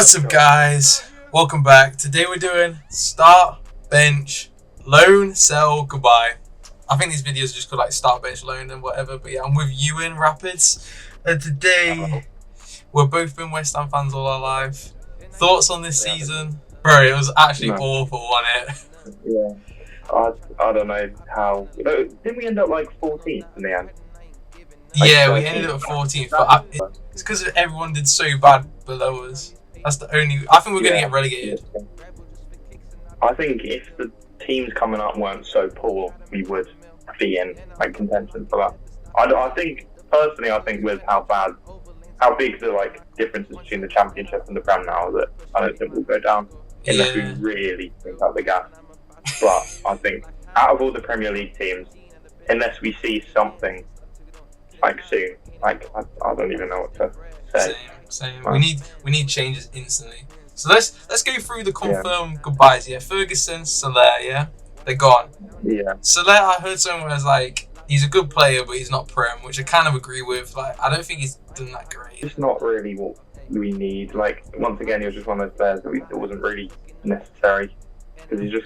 What's up, guys? Welcome back. Today we're doing start, bench, loan, sell, goodbye. I think these videos are just called like start, bench, loan and whatever, but yeah, I'm with you in Rapidz, and today we've both been West Ham fans all our life. Thoughts on this season? Bro, it was actually awful, wasn't it? Yeah, I don't know how. Didn't we end up like 14th in the end? Yeah, we ended up 14th, but it's because everyone did so bad below us. That's the only. I think we're going to get relegated. I think if the teams coming up weren't so poor, we would be in like contention for that. I think personally, I think with how big the like differences between the Championship and the Prem now, that I don't think we'll go down unless we really think out the gas. But I think out of all the Premier League teams, unless we see something like soon, like I don't even know what to say. Same. We need changes instantly. So let's go through the confirmed goodbyes. Yeah, Ferguson, Salah. Yeah, they're gone. Yeah. Salah, I heard someone was like, he's a good player, but he's not Prem, which I kind of agree with. Like, I don't think he's done that great. It's not really what we need. Like, once again, he was just one of those players that it wasn't really necessary, because he's a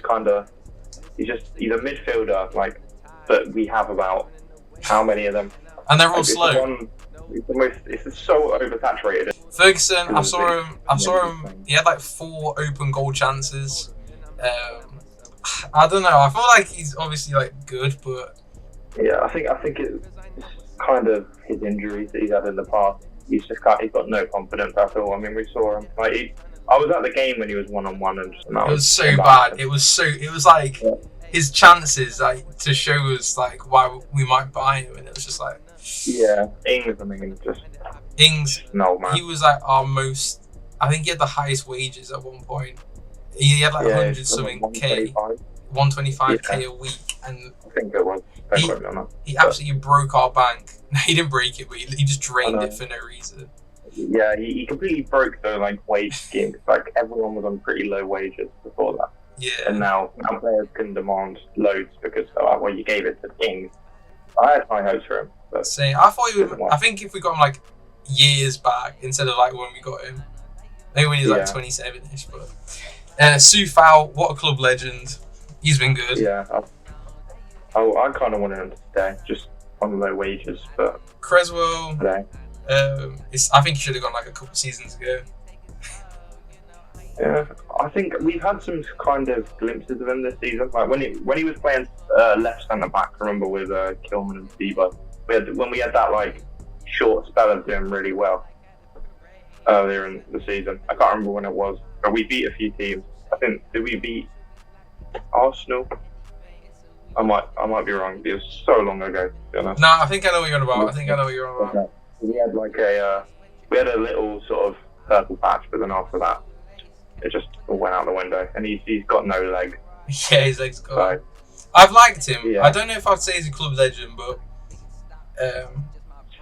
midfielder. Like, but we have about how many of them? And they're all slow. It's so oversaturated. Ferguson, I saw him. He had like 4 open goal chances. I don't know. I feel like he's obviously like good, but yeah, I think it's kind of his injuries that he's had in the past. He's got no confidence at all. I mean, we saw him. Like, I was at the game when he was 1-on-1, and it was so bad. It was like his chances, like, to show us like why we might buy him, and it was just like. Yeah, Ings, no man. He was like our most. I think he had the highest wages at one point. He had like 100 something K, 125K a week, and I think it was. He absolutely broke our bank. No, he didn't break it, but he just drained it for no reason. Yeah, he completely broke the like wage scheme. Like, everyone was on pretty low wages before that. Yeah. And now players can demand loads because you gave it to Ings. I had high hopes for him. Same. I thought he would. I think if we got him like years back instead of like when we got him, maybe when he was like 27ish. But Sufal, what a club legend. He's been good. Yeah. I kind of wanted him to stay, just on low wages, but Creswell. I think he should have gone like a couple seasons ago. Yeah, I think we've had some kind of glimpses of him this season. Like when he was playing left centre back, I remember with Kilman and Debo. When we had that like short spell of doing really well earlier in the season. I can't remember when it was, but we beat a few teams. I think, did we beat Arsenal? I might be wrong. It was so long ago, to be honest. No, I think I know what you're on about. Okay. We had like a little sort of purple patch, but then after that, it just all went out the window, and he's got no leg. Yeah, his leg's gone. So, I've liked him. Yeah. I don't know if I'd say he's a club legend, but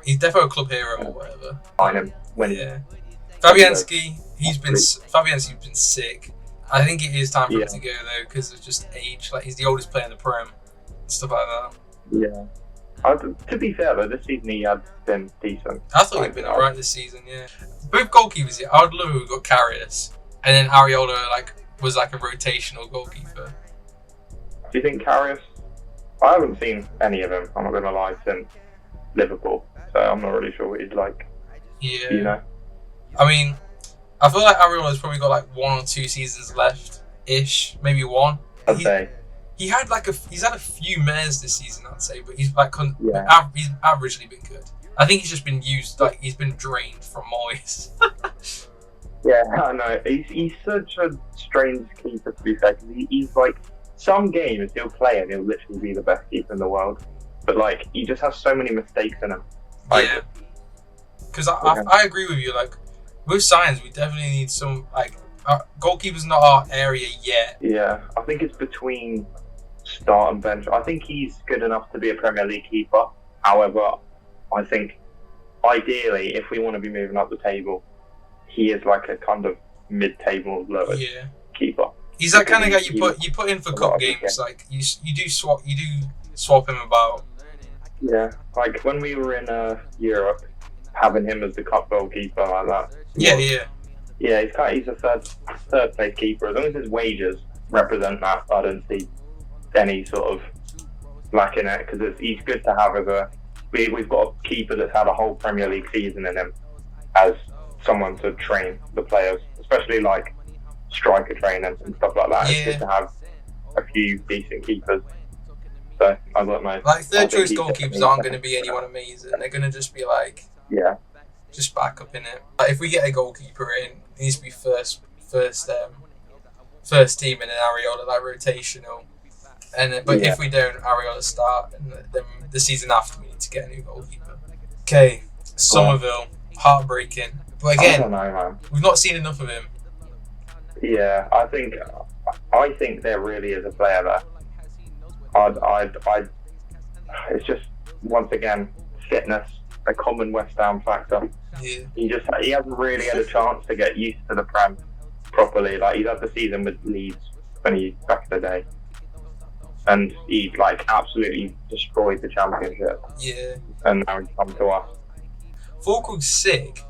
he's definitely a club hero or whatever. Find him when Fabianski, he's been sick. I think it is time for him to go though, because of just age. Like, he's the oldest player in the Prem, stuff like that. Yeah. To be fair though, this season he had been decent. I thought he'd been alright this season. Yeah. Both goalkeepers. Yeah, I would love if we got Karius, and then Areola was like a rotational goalkeeper. Do you think Karius? I haven't seen any of him, I'm not going to lie, since Liverpool, so I'm not really sure what he's like. Yeah. You know? I mean, I feel like Areola's probably got like 1 or 2 seasons left-ish, maybe 1. I'd say. He's had a few mares this season, I'd say, but he's like he's averagely been good. I think he's just been used, like he's been drained from Moyes. Yeah, I know. He's such a strange keeper, to be fair, because he's like, some games he'll play and he'll literally be the best keeper in the world, but like he just has so many mistakes in him. Like, yeah, because I agree with you. Like, with signs, we definitely need some like goalkeeper's not our area yet. Yeah, I think it's between start and bench. I think he's good enough to be a Premier League keeper. However, I think ideally, if we want to be moving up the table, he is like a kind of mid-table lower keeper. He's that kind of guy you put in for cup games. Like you do swap him about. Yeah, like when we were in Europe, having him as the cup goalkeeper like that. Yeah. Yeah, he's a third place keeper. As long as his wages represent that, I don't see any sort of lack in it, because he's good to have as we've got a keeper that's had a whole Premier League season in him as someone to train the players, especially like striker training and stuff like that. Yeah. It's good to have a few decent keepers. So I don't know. Like third choice goalkeepers aren't going to be anyone amazing. They're going to just be like, yeah, just back up in it. Like if we get a goalkeeper in, it needs to be first team, and then Areola like rotational. And but if we don't, Areola start, and then the season after we need to get a new goalkeeper. Okay, Somerville, heartbreaking. But again, I don't know, man. We've not seen enough of him. Yeah, I think there really is a player there. It's just once again fitness, a common West Ham factor. Yeah. He hasn't really had a chance to get used to the Prem properly. Like he's had the season with Leeds when he back in the day, and he like absolutely destroyed the Championship. Yeah. And now he's come to us. Falkirk's sick,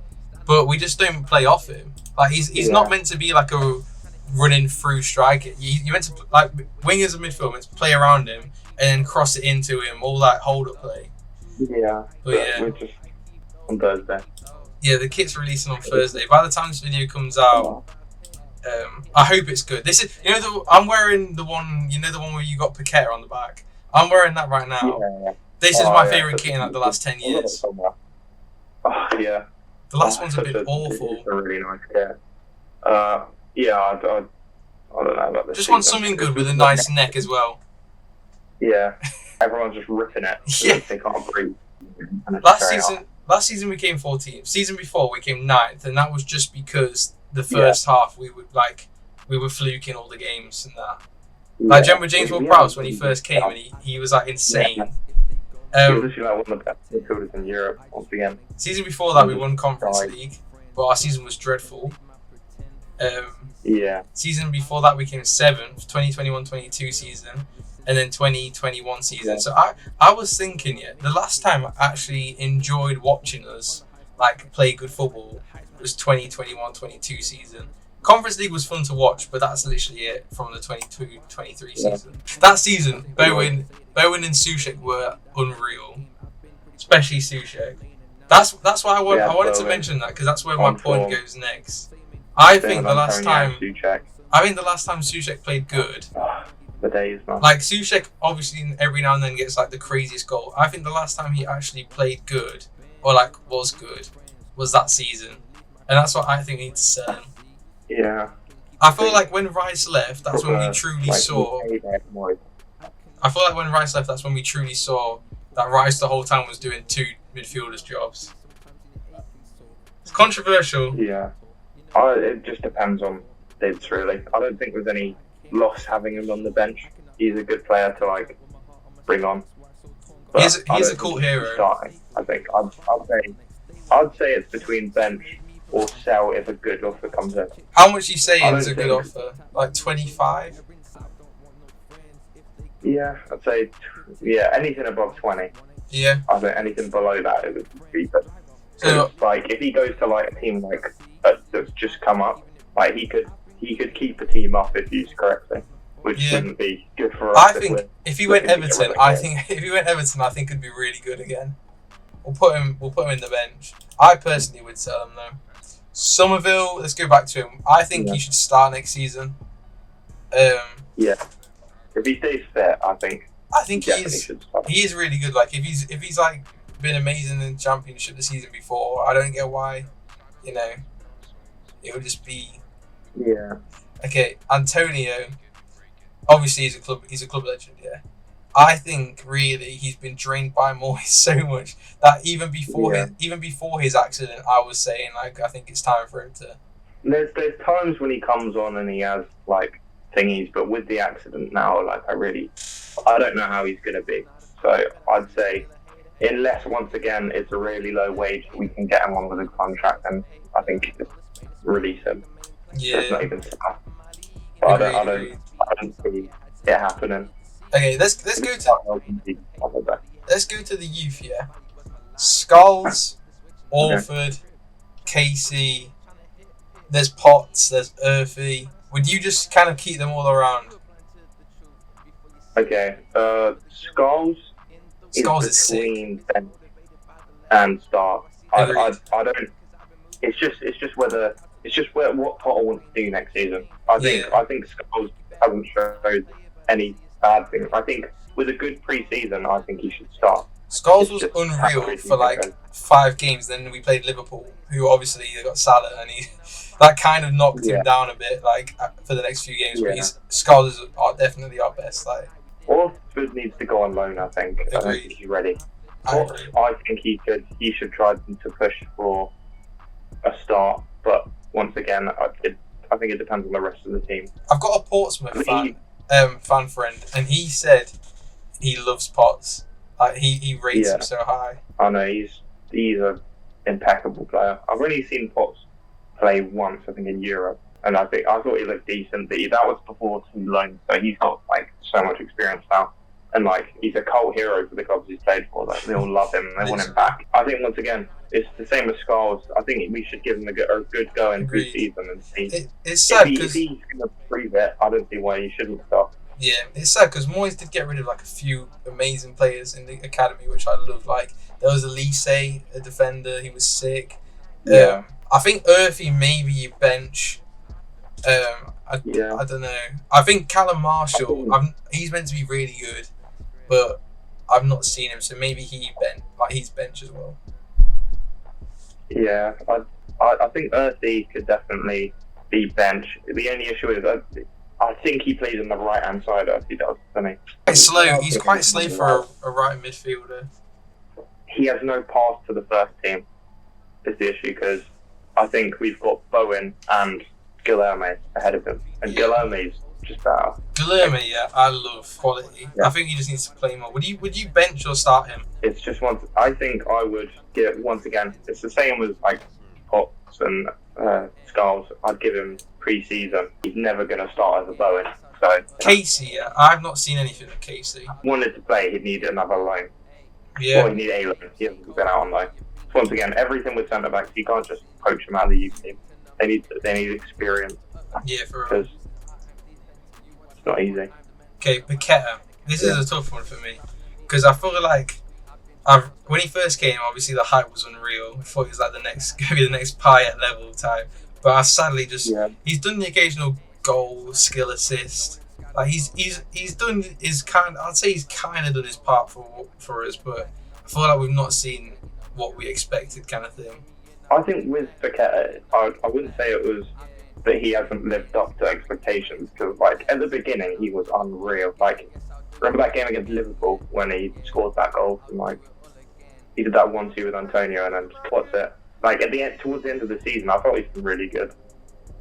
but we just don't play off him. Like he's not meant to be like a running through striker. You meant to like wingers and midfield meant to play around him and then cross it into him, all that hold up play. Yeah. But yeah. We're just on Thursday. Yeah, the kit's releasing on Thursday. By the time this video comes out, I hope it's good. This is, I'm wearing the one, the one where you got Paqueta on the back. I'm wearing that right now. Yeah. This is my favourite kit in like the last 10 years. Oh yeah. The last one's a bit awful. It's a really nice kit. Yeah, I don't know about this. Just want something good with a nice neck as well. Yeah, everyone's just ripping it. Yeah. They can't breathe. Last season we came 14th. Season before we came 9th, and that was just because the first half we were fluking all the games and that. Like remember James Ward-Prowse when he first came and he was like insane. Yeah. He was literally like one of the best midfielders in Europe once again. Season before that we won Conference League, but our season was dreadful. Yeah. Season before that we came 7th, 2021-22 season, and then 2021 season. Yeah. So I was thinking, the last time I actually enjoyed watching us like play good football was 2021-22 season. Conference League was fun to watch, but that's literally it from the 22-23 season. That season, Bowen and Souček were unreal, especially Souček. That's why I wanted to mention that, because that's where my point goes next. I think the last time Souček played good. The days, man. Like Souček obviously every now and then gets like the craziest goal. I think the last time he actually played good, or like was good, was that season, and that's what I think we need to sell him. Yeah. I feel like when Rice left, that's when we truly saw. I feel like when Rice left, that's when we truly saw that Rice the whole time was doing two midfielders' jobs. It's controversial. Yeah. It just depends on bids, really. I don't think there's any loss having him on the bench. He's a good player to like bring on. He's a cult hero. Starting, I think I'd say it's between bench or sell if a good offer comes in. How much are you saying is a good offer? Like 25? Yeah, I'd say anything above 20. Yeah. I think anything below that it would be better. So like if he goes to like a team like that's just come up, like he could keep a team up if used correctly, which wouldn't be good for us. I think if he went Everton, I think it'd be really good again. We'll put him in the bench. I personally would sell him though. Somerville, let's go back to him. I think he should start next season. Yeah. If he stays fit, I think he is really good. Like if he's like been amazing in the Championship the season before, I don't get why, it would just be. Yeah. Okay, Antonio. Obviously, he's a club legend. Yeah. I think really he's been drained by Moyes so much that even before his accident, I was saying like I think it's time for him to. There's times when he comes on and he has like thingies, but with the accident now, like I don't know how he's gonna be. So I'd say, unless once again it's a really low wage, we can get him on with a contract, and I think just release him. Yeah. It's not even tough. I don't see it happening. Okay, let's go to the youth. Yeah, Skulls, Alford, Casey. There's Potts, there's Earthy. Would you just kind of keep them all around? Okay. Skulls Skulls is between bench and start. I don't. It's just what Potter wants to do next season. I think Skulls hasn't showed any bad things. I think with a good pre-season, I think he should start. Skulls was unreal for like 5 games. Then we played Liverpool, who obviously they got Salah, and that kind of knocked him down a bit, like for the next few games. But Skulls are definitely our best. Like, Orford needs to go on loan. I think. I don't think he's ready. I think he should try to push for a start, but once again, I think it depends on the rest of the team. I've got a Portsmouth fan friend, and he said he loves Potts. Like he rates him so high. I know he's an impeccable player. I've only seen Potts play once, I think, in Europe, and I thought he looked decent. But that was before he loaned, so he's got like so much experience now. And like he's a cult hero for the clubs he's played for. Like they all love him and they want him back. I think once again it's the same as Skulls. I think we should give him a good go in pre-season and see. It's sad because if he's going to prove it, I don't see why he shouldn't start. Yeah, it's sad because Moyes did get rid of like a few amazing players in the academy, which I love. Like there was Elise, a defender. He was sick. Yeah. I think Earthy maybe you bench. I don't know. I think Callum Marshall. He's meant to be really good, but I've not seen him, so maybe he's bench as well. Yeah, I think Earthy could definitely be bench. The only issue is I think he plays on the right hand side. Earthy does, doesn't he? Quite slow. He's quite slow for a right midfielder. He has no pass to the first team. Is the issue because I think we've got Bowen and Guilherme ahead of him, and Guilherme's just better. Guilherme, I love quality. Yeah. I think he just needs to play more. Would you bench or start him? It's just I think I would give once again. It's the same as like Potts and Skulls. I'd give him pre-season. He's never going to start as a Bowen. So Casey, I've not seen anything of Casey. Wanted to play, he'd need another loan. Yeah. Or he'd need a loan. He hasn't been out on loan. So once again, everything with centre backs, you can't just poach them out of the youth team. They need experience. Yeah, for real. It's not easy. Okay, Paqueta. This is a tough one for me because I feel like when he first came, obviously the hype was unreal. I thought he was like the next Payet level type, but I sadly he's done the occasional goal, skill assist. Like he's done his kind. I'd say he's kind of done his part for us, but I feel like we've not seen what we expected, kind of thing. I think with Paqueta, I wouldn't say it was that he hasn't lived up to expectations because, like, at the beginning he was unreal. Like, remember that game against Liverpool when he scored that goal and like he did that 1-2 with Antonio and then what's it? Like towards the end of the season, I thought he's been really good.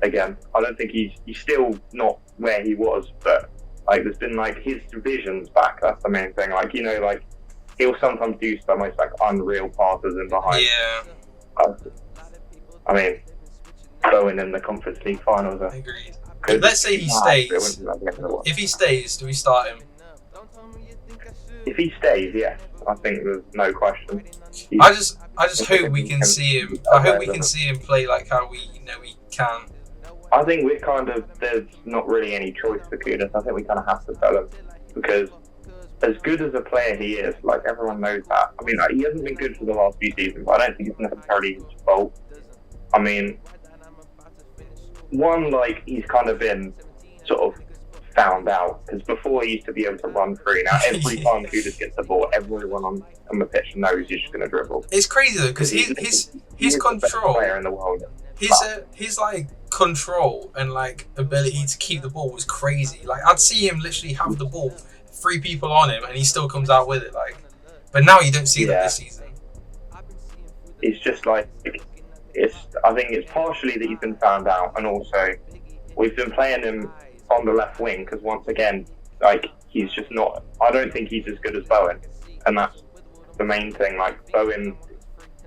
Again, I don't think he's still not where he was, but like there's been like his vision's back. That's the main thing. Like like he'll sometimes do some most like unreal passes in behind. Yeah. I mean, going in the Conference League finals. I agreed. Let's say he stays. If he stays, do we start him? If he stays, yes. I think there's no question. I just hope we can see him. I hope we can see him play like how we know he can. I think there's not really any choice for Kudus. I think we kind of have to sell him because as good as a player he is, like everyone knows that. I mean, he hasn't been good for the last few seasons, but I don't think it's necessarily his fault. I mean, like he's kind of been sort of found out because before he used to be able to run free. Now every time Kudus gets the ball, everyone on the pitch knows he's just going to dribble. It's crazy though because his control, the best player in the world. His like control and like ability to keep the ball was crazy. Like I'd see him literally have the ball, 3 people on him, and he still comes out with it. Like, but now you don't see that this season. It's just like I think it's partially that he's been found out, and also we've been playing him on the left wing because once again, like he's just not. I don't think he's as good as Bowen, and that's the main thing. Like Bowen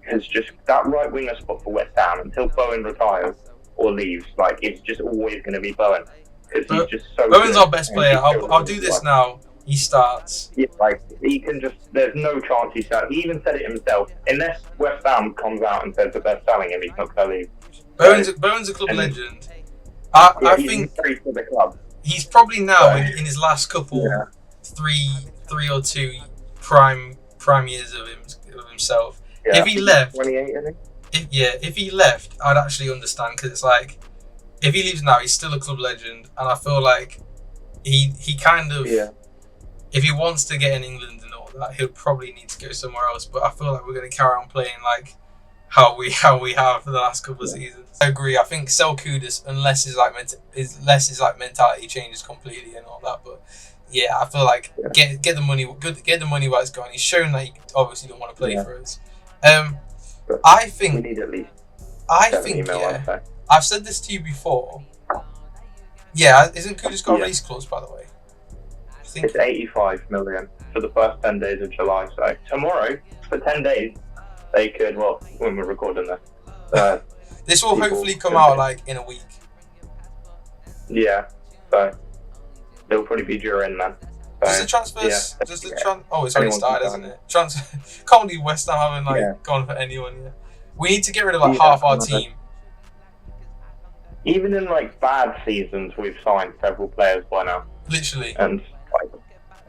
has just that right winger spot for West Ham until Bowen retires or leaves. Like it's just always going to be Bowen because he's just so. Bowen's our best player. I'll do this now. He starts. Yeah, like he can just. There's no chance he starts. He even said it himself. Unless West Ham comes out and says that they're selling him, he's not going to leave. Bowen's a club legend. I he's think married to the club. he's probably now in his last couple three or two prime years of himself. Yeah, If he left, 28, I think. if he left, I'd actually understand, because it's like, if he leaves now, he's still a club legend, and I feel like he kind of, if he wants to get in England and all that, he'll probably need to go somewhere else. But I feel like we're going to carry on playing like how we have for the last couple of seasons. I agree. I think sell Kudus unless his mentality changes completely and all that. But yeah, I feel like get the money while it's gone. He's shown that he obviously don't want to play for us. I think we need at least. I've said this to you before. Yeah, isn't Kudus got a release clause, by the way? I think it's 85 million for the first 10 days of July. So tomorrow, for 10 days, they could. Well, when we're recording this, this will hopefully come out like in a week. Yeah, so they'll probably be during then. Does the transfers? Oh, it's already started, isn't it? Can't believe West Ham haven't gone for anyone yet. We need to get rid of half our team. Even in bad seasons, we've signed several players by now. Literally. And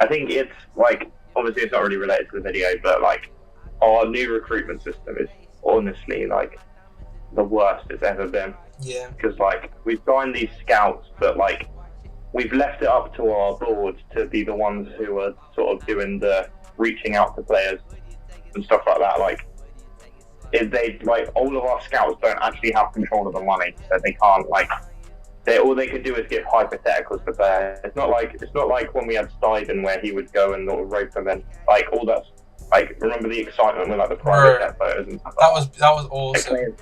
I think it's obviously it's not really related to the video, but our new recruitment system is honestly the worst it's ever been. Yeah. Because we've signed these scouts, but we've left it up to our board to be the ones who are sort of doing the reaching out to players and stuff like that. All of our scouts don't actually have control of the money, so they can't all they can do is give hypotheticals to players. It's not like when we had Steiden where he would go and rope them in. All that. Remember the excitement with the private jet photos and stuff. That was awesome.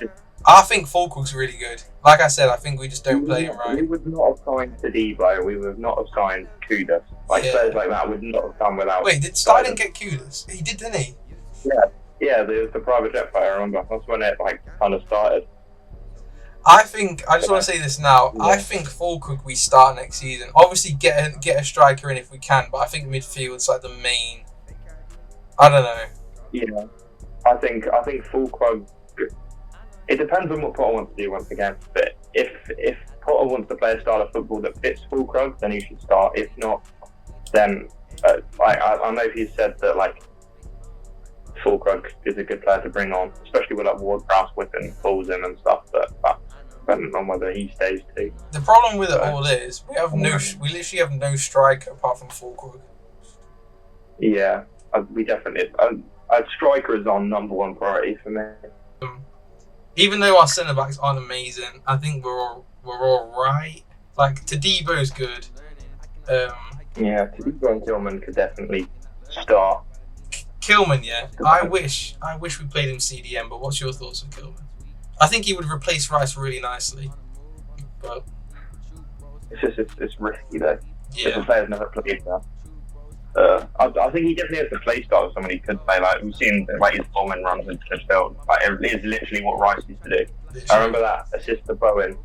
I think Fulkrug's really good. Like I said, I think we just don't play him right. We would not have signed Tadibo. We would not have signed Kudus. Players like that would not have done without. Wait, did Steiden get Kudus? He did, didn't he? Yeah. The private jet player. I remember that's when it kind of started. I just want to say this now. Yeah. I think Fulkrug we start next season. Obviously, get a striker in if we can, but I think midfield's the main. I don't know. Yeah, I think Fulkrug. It depends on what Potter wants to do once again. But if Potter wants to play a style of football that fits Fulkrug, then he should start. If not, then I know he said that Fulkrug is a good player to bring on, especially with Ward-Prowse whipping balls in and stuff. But that's depending on whether he stays too. The problem with it all is we literally have no striker apart from Fulkrug. Yeah, we definitely. A striker is our number one priority for me. Even though our centre backs aren't amazing, I think we're all right. Tadebo's good. Yeah, Tadibo and Tillman could definitely start. Kilman, yeah. I wish we played him CDM. But what's your thoughts on Kilman? I think he would replace Rice really nicely. But it's risky though. Yeah. The player's never played that. I think he definitely has the play style of someone he could play. We've seen his Bowman runs in midfield. It is literally what Rice used to do. Literally. I remember that assist to Bowen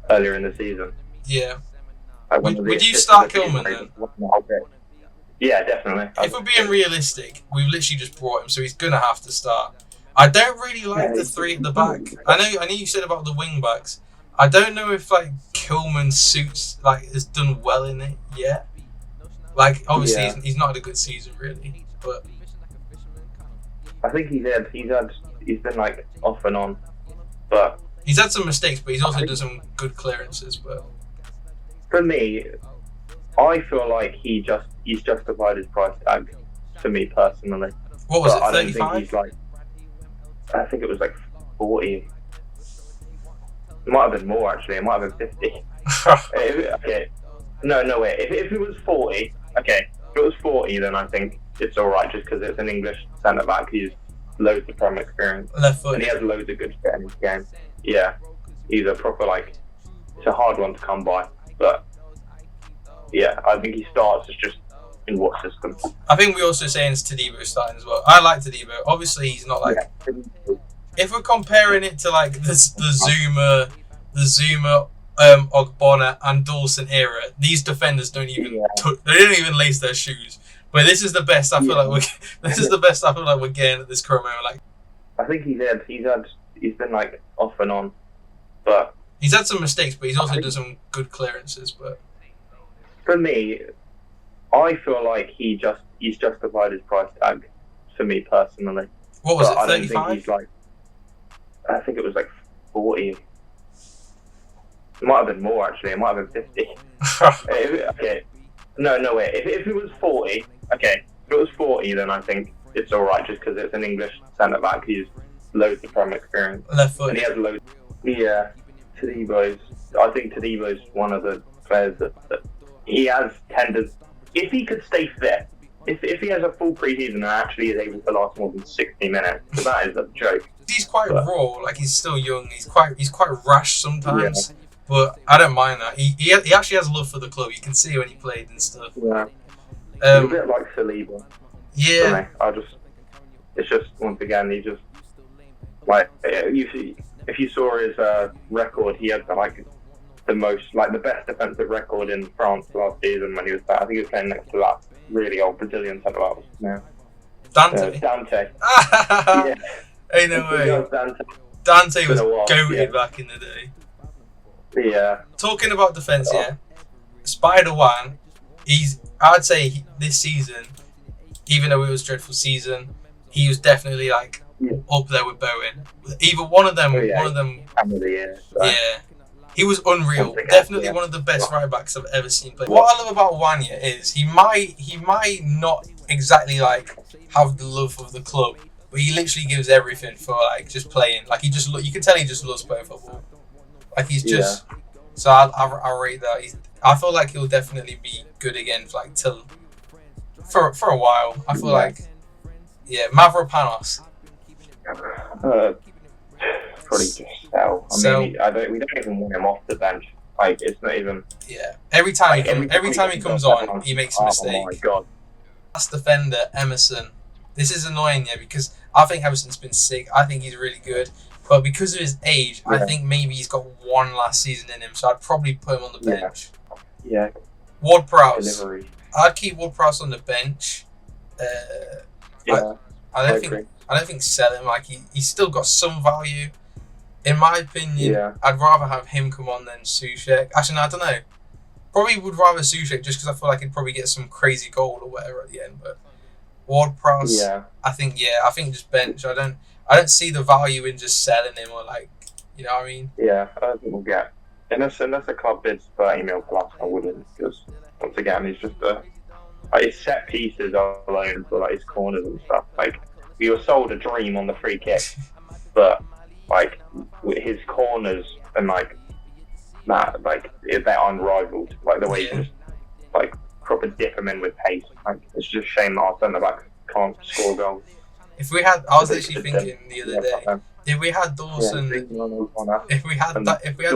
earlier in the season. Yeah. Would you start Kilman then? Yeah, definitely. If we're being realistic, we've literally just brought him, so he's gonna have to start. I don't really like the three at the back. I know you said about the wing backs. I don't know if Kilman suits has done well in it yet. Obviously he's not had a good season really, but I think he's been off and on, but he's had some mistakes, but he's also done some good clearances. But for me, I feel like he's justified his price tag. To me personally, what was it? 35? I think it was 40. It might have been more actually. It might have been 50. Okay. No way. If it was 40, okay. If it was 40, then I think it's all right, just because it's an English centre back. He's loads of Premier experience, left foot, and he has loads of good shit in his game. Yeah, he's a proper it's a hard one to come by, but yeah, I think he starts as just in what system. I think we also saying it's Tadibo starting as well. I like Tadibo. Obviously, he's not if we're comparing it to the Zuma. Ogbonna and Dawson era, these defenders don't even lace their shoes. But this is the best I feel like we're getting at this current moment. I think he's been off and on, But he's had some mistakes, but he's also done some good clearances. But for me, I feel like he's justified his price tag. For me personally, what was but it? I don't think 35? he's like. I think it was like 40. It might have been more actually. It might have been 50. Okay. No way. If it was 40, okay. If it was 40, then I think it's all right, just because it's an English centre back. He's loads of Prem experience. Left foot. And he has loads. Yeah, Tadebo's. I think Tadebo's one of the players that he has tended. If he could stay fit, if he has a full pre-season and actually is able to last more than 60 minutes, so that is a joke. He's quite raw. Like, he's still young. He's quite rash sometimes. Yeah. But I don't mind that. He actually has love for the club. You can see when he played and stuff. Yeah. He's a bit like Saliba. Yeah. It's just, once again, he just, like, if you saw his record, he had like the best defensive record in France last season when he was there. I think he was playing next to that really old Brazilian centre back. Yeah. Dante. Dante. Yeah. Ain't no way. Dante was goated back in the day. Yeah. Talking about defence, yeah. Spider-Man, I'd say this season, even though it was a dreadful season, he was definitely like up there with Bowen. Either one of them. Yeah. He was unreal. Definitely one of the best right backs I've ever seen play. What I love about Wanya is he might not exactly like have the love of the club, but he literally gives everything for like just playing. Like you can tell he just loves playing football. Like he's just so I rate that. I feel like he'll definitely be good again for a while. I feel like Mavropanos. Probably just sell. We don't even want him off the bench. Like it's not even. Yeah. Every time he comes on, he makes a mistake. Oh my god. Last defender, Emerson. This is annoying, because I think Emerson's been sick. I think he's really good, but because of his age, I think maybe he's got one last season in him. So I'd probably put him on the bench. Yeah. Ward-Prowse. I'd keep Ward-Prowse on the bench. I don't think sell him. Like he's still got some value. In my opinion, I'd rather have him come on than Souček. Actually, no, I don't know. Probably would rather Souček just because I feel like he'd probably get some crazy goal or whatever at the end. But Ward-Prowse, I think just bench. I don't see the value in just selling him or like, you know what I mean? Yeah, I don't think we'll get unless a club bids 30 mil plus. I wouldn't, because once again, he's just his set pieces alone for like his corners and stuff. Like we were sold a dream on the free kick, but like his corners and like that, like they're unrivaled. Like the way you just like proper dip them in with pace. Like it's just a shame that our centre back can't score goals. If we had, I was actually thinking the other day, if we had Dawson, if we had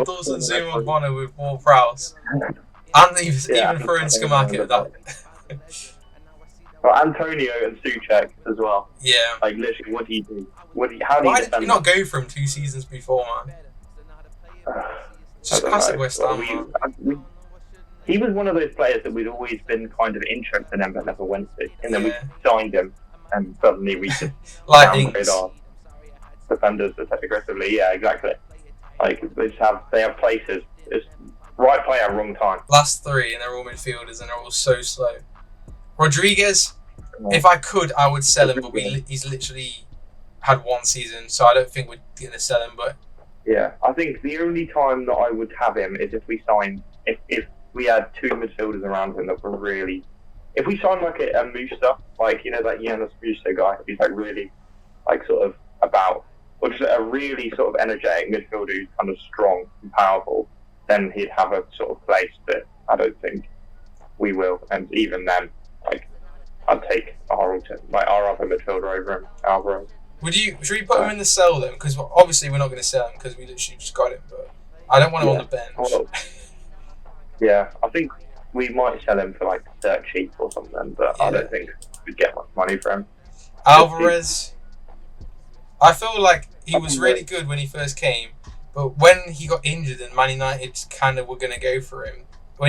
Dawson Zuma Bonner with Ward-Prowse, and even throwing Jermac at that. Well, Antonio and Souček as well. Yeah. Like literally, what do you do? Why did you not go for him 2 seasons before, man? Just classic West Ham, man. He was one of those players that we'd always been kind of interested in but never went to. And then we signed him and suddenly we just downgrade our defenders aggressively. Yeah, exactly. Like they have places. It's right player, wrong time. Last 3 and they're all midfielders and they're all so slow. Rodriguez, if I could, I would sell him, but he's literally had 1 season, so I don't think we're going to sell him. But yeah, I think the only time that I would have him is if we signed, if we had 2 midfielders around him that were really, if we signed like a Musa, like, you know, that Yannis Musa guy, he's like really, like sort of about, or just a really sort of energetic midfielder who's kind of strong and powerful, then he'd have a sort of place, but I don't think we will, and even then, like, I'd take our other midfielder over him, Alvarez. Should we put him in the sell then? Because obviously we're not going to sell him because we literally just got him, but I don't want him on the bench. Well, yeah, I think we might sell him for like dirt cheap or something, but I don't think we'd get much money for him. Alvarez, I feel like he was really good when he first came, but when he got injured and Man United kind of were going to go for him,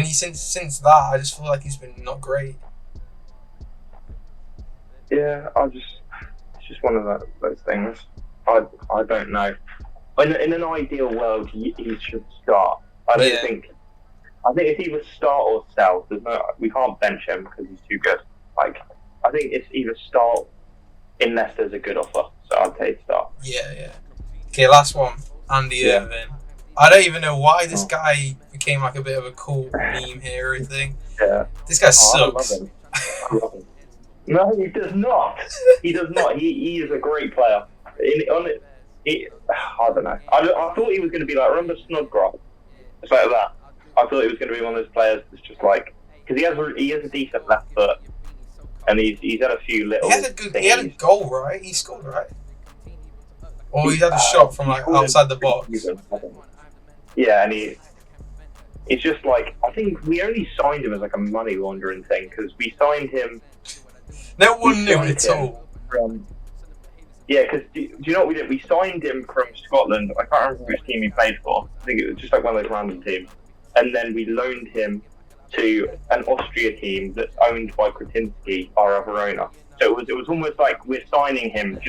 since that, I just feel like he's been not great. Yeah, it's just one of those things. I don't know. in an ideal world, he should start. I don't think. I think it's either start or sell. We can't bench him because he's too good. Like, I think it's either start unless there's a good offer. So I'd say start. Yeah. Okay, last one. Andy Irvin. I don't even know why this guy became like a bit of a cool meme hero thing. Yeah. This guy sucks. I love him. No, he does not. He does not. He is a great player. I don't know. I thought he was going to be like, remember Snodgrass? It's like that. I thought he was going to be one of those players that's just like, because he has a decent left foot, and he's had a few little. He had a goal, right? He scored, right? Or he had a shot from like outside the box. Yeah, and it's just like, I think we only signed him as like a money laundering thing, because we signed him. No one knew at all. Yeah, because do you know what we did? We signed him from Scotland. I can't remember which team he played for. I think it was just like one of those random teams. And then we loaned him to an Austria team that's owned by Kretinsky, our other owner. So it was almost like we're signing him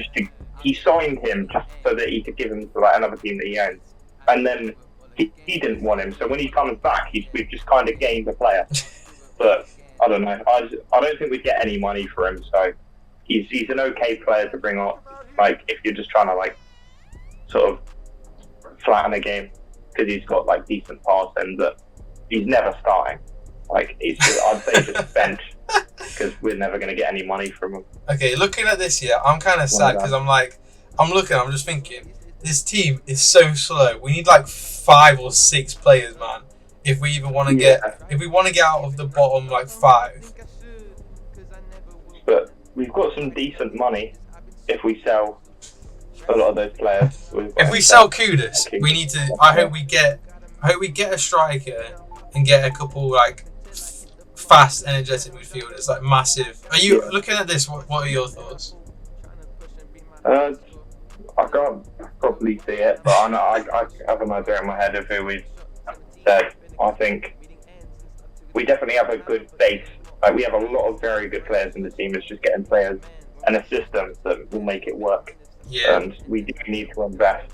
he signed him just so that he could give him to like another team that he owns. And then he didn't want him. So when he comes back, we've just kind of gained a player. But I don't know. I don't think we'd get any money for him. So he's an okay player to bring up. Like, if you're just trying to like sort of flatten a game, because he's got like decent passing, but he's never starting. Like, I'd say just bench, because we're never going to get any money from him. Okay, looking at this here, I'm kind of sad because I'm just thinking, this team is so slow. We need like 5 or 6 players, man. If we even want to get out of the bottom like 5. But we've got some decent money if we sell a lot of those players. If we sell Kudus, we need to. I hope we get a striker and get a couple like fast, energetic midfielders, like massive. Are you looking at this? What are your thoughts? I can't properly see it, but I have an idea in my head of who we've said. I think we definitely have a good base. Like, we have a lot of very good players in the team. It's just getting players and a system that will make it work. Yeah. And we do need to invest.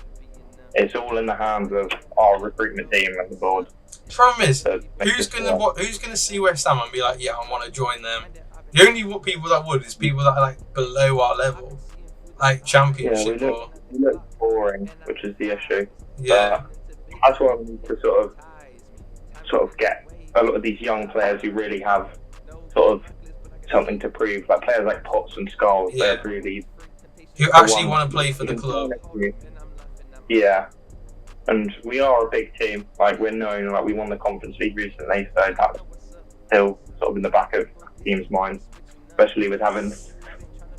It's all in the hands of our recruitment team and the board. The problem is, who's gonna see West Ham and be like, yeah, I want to join them? The only people that would is people that are like below our level, like Championship. Yeah, we look boring, which is the issue. Yeah. That's why we need to sort of get a lot of these young players who really have sort of something to prove, like players like Potts and Skulls. Yeah. They're really who actually want to play for the club. Yeah. And we are a big team. Like, we're known, like, we won the Conference League recently, so that's still sort of in the back of teams' minds, especially with having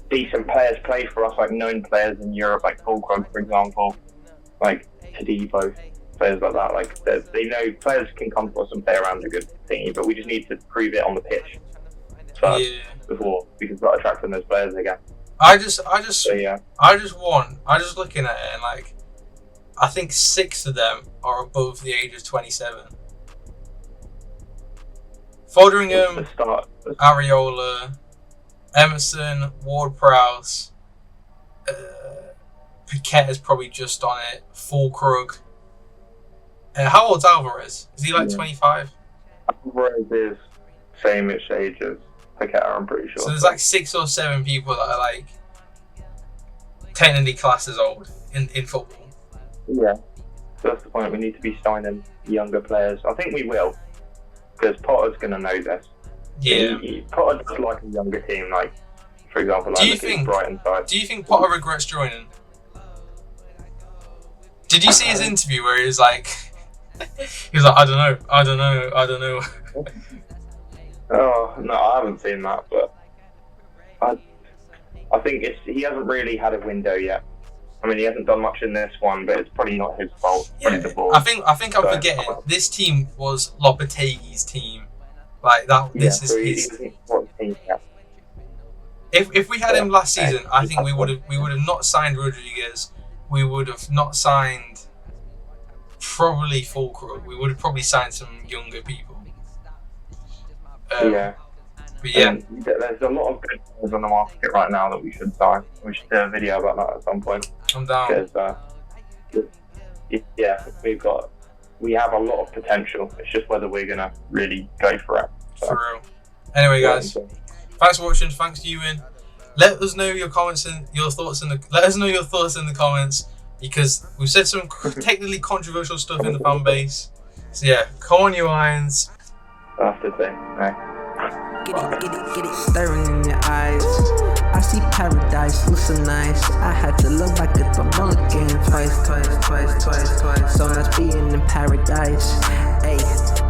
decent players play for us, like known players in Europe, like Fulkrug, for example, like Tadibo, players like that. Like, they know players can come to us and play around a good thingy, but we just need to prove it on the pitch first before we can start attracting those players again. I just looking at it and like, I think 6 of them are above the age of 27. Foderingham, Areola, Emerson, Ward-Prowse, Piquet is probably just on it, Fulkrug. How old's Alvarez? Is he like 25? Alvarez is same-ish age as Piquet, I'm pretty sure. So there's like 6 or 7 people that are like technically classed as old in football. Yeah, so that's the point. We need to be signing younger players. I think we will, because Potter's going to know this. Yeah. Potter does like a younger team, like, for example, like Brighton side. Do you think Potter regrets joining? Did you see his interview where he was like, I don't know. Oh, no, I haven't seen that, but I think he hasn't really had a window yet. I mean, he hasn't done much in this one, but it's probably not his fault. Yeah. I think I'm forgetting. This team was Lopetegui's team. Like that. This is his. If we had him last season, I think we would have not signed Rodriguez. We would have not signed probably Fulkrug. We would have probably signed some younger people. But yeah, there's a lot of good players on the market right now that we should sign. We should do a video about that at some point. I'm down. Because yeah, we have a lot of potential. It's just whether we're gonna really go for it. So, For real. Anyway, guys, thanks for watching. Thanks to Ewan. Let us know your comments and your thoughts in the. Let us know your thoughts in the comments, because we've said some technically controversial stuff in the fan base. So yeah, come on, you irons. I have to say, no. Get it, staring in your eyes. I see paradise, looks so nice. I had to look back at the mulligan twice. So much being in paradise. Ayy.